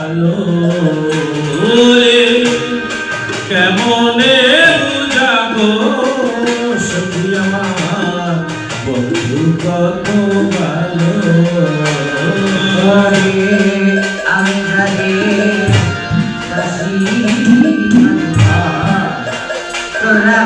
ভালো কেমনে বুঝাবো সখী আমার বন্ধু কত ভালো আমি জানি তোরা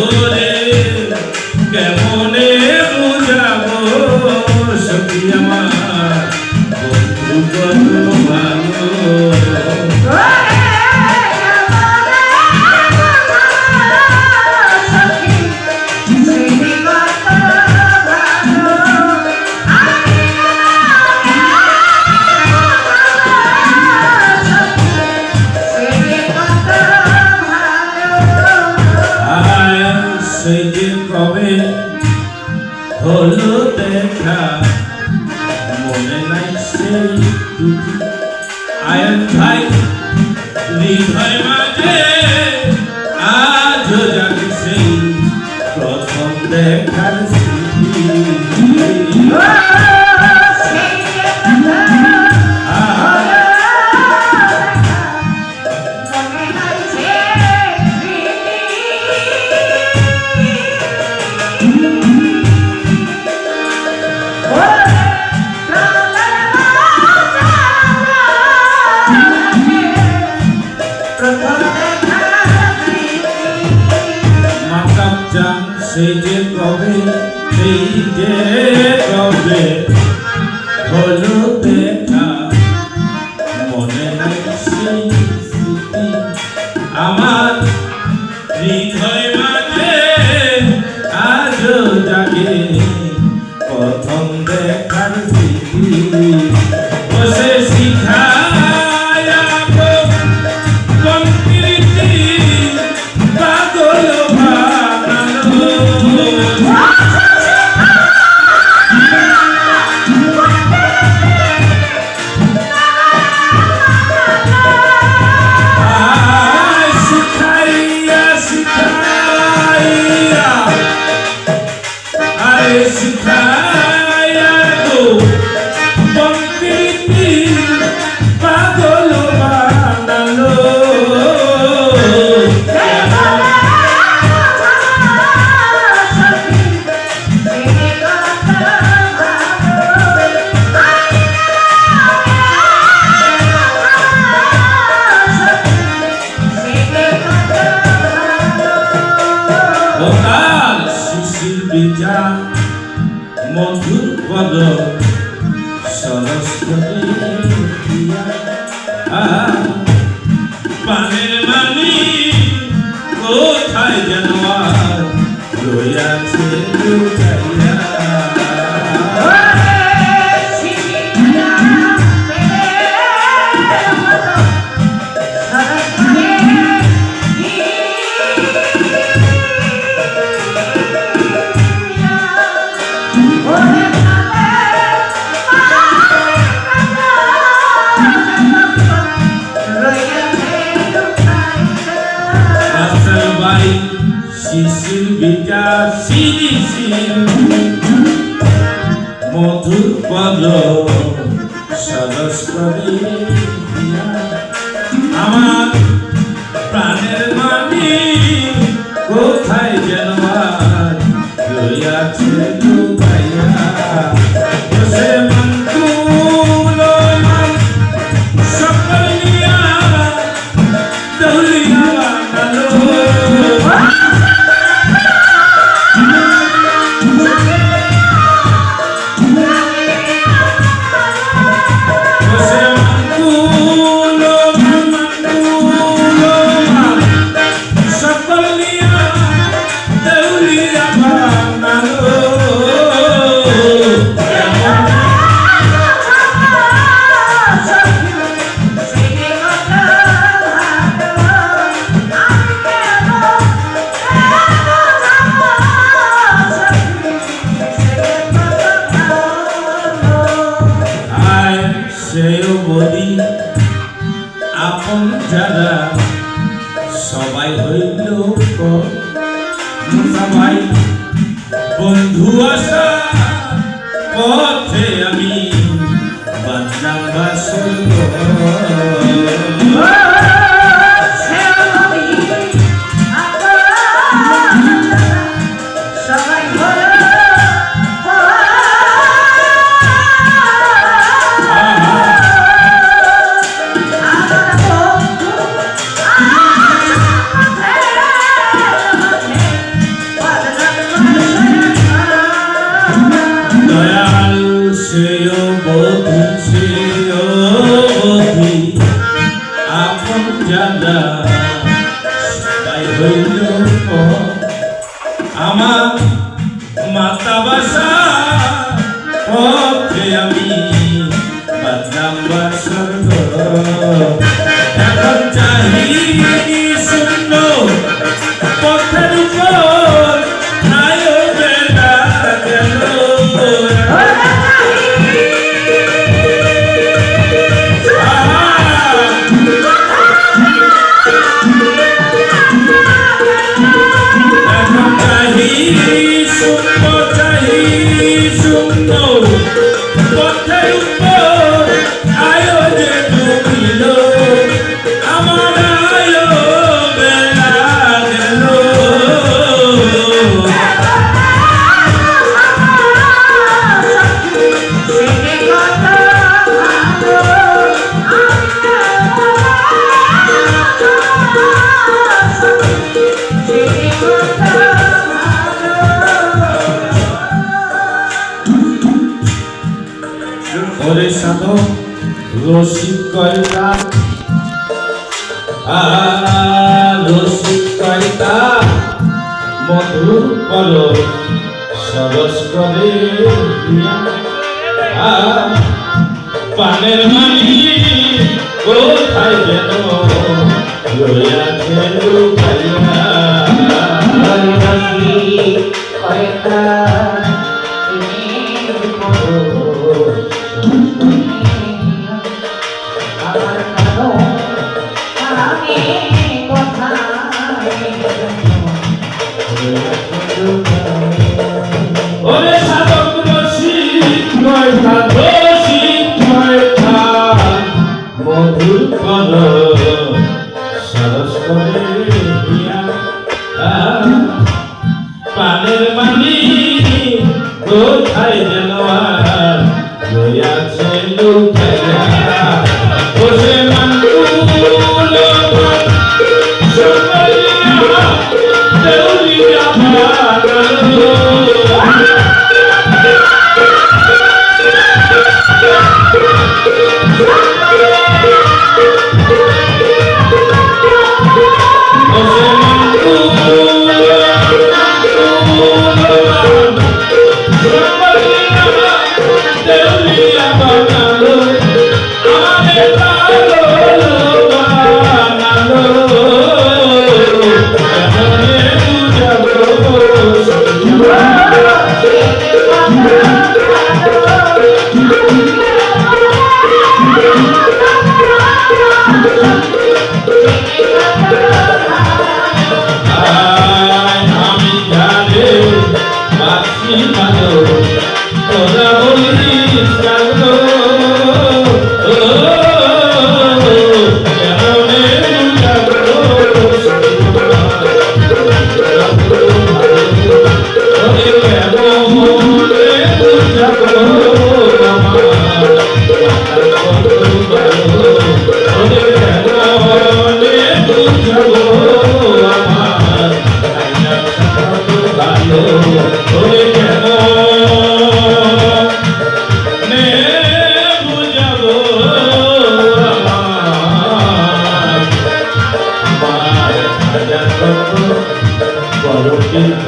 হলে কেমনে বুঝাবো সখী আমার বন্ধু কত ভালো সেই যে কবে হলো দেখা মনে নাই সেই আয়ন ভাই হৃদয় মাঝে আজও জানি সেই প্রথম দেখার স্মৃতি সেই যে কবে হলো দেখা মনে নাই সেই স্মৃতি আমার হৃদয় মাঝে আজও জাগে প্রথম দেখার স্মৃতি বসে শিখায় কোন প্রীতি পাগল মধুর পদ সরস্বতী পানের মানি কোথায় যেন আর রইয়াছে লুকাইয়া শিশির বিচার শিশির মধুর পদ সরস্বতী আমার প্রাণের মাটি কোথায় যেন রইয়াছে লুকাইয়া পথে আমি বাঁধলাম বাসর সবাই হলো দয়াল সেও বধূ সেও বধূ আপন জানা সবাই হইল আমার মাতা বাসা পথে আমি বাদলাম বাসর এখন চাহি শূন্য পথের উপর আয়ো বেলা গেল এখন চাহি শূন্য চাহি শূন্য পথের উপর আয়ো যে ডুবিল আমার আয়ো বেলা গেল ওরে সাধক রসিক কয়টা রসিক কয়টা মধুর কল সরস করে পানের মানি কোথায় যেন রয়েছে লুকাইয়া ওরে সাধক রসিক কয়টা রসিক কয়টা মধুর কল সরস করে পানের মানি কোথায় যেন রয়েছে লুকাইয়া ওরে মানকুল দেউলিয়া ভালো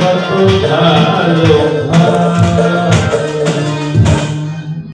কত ভালো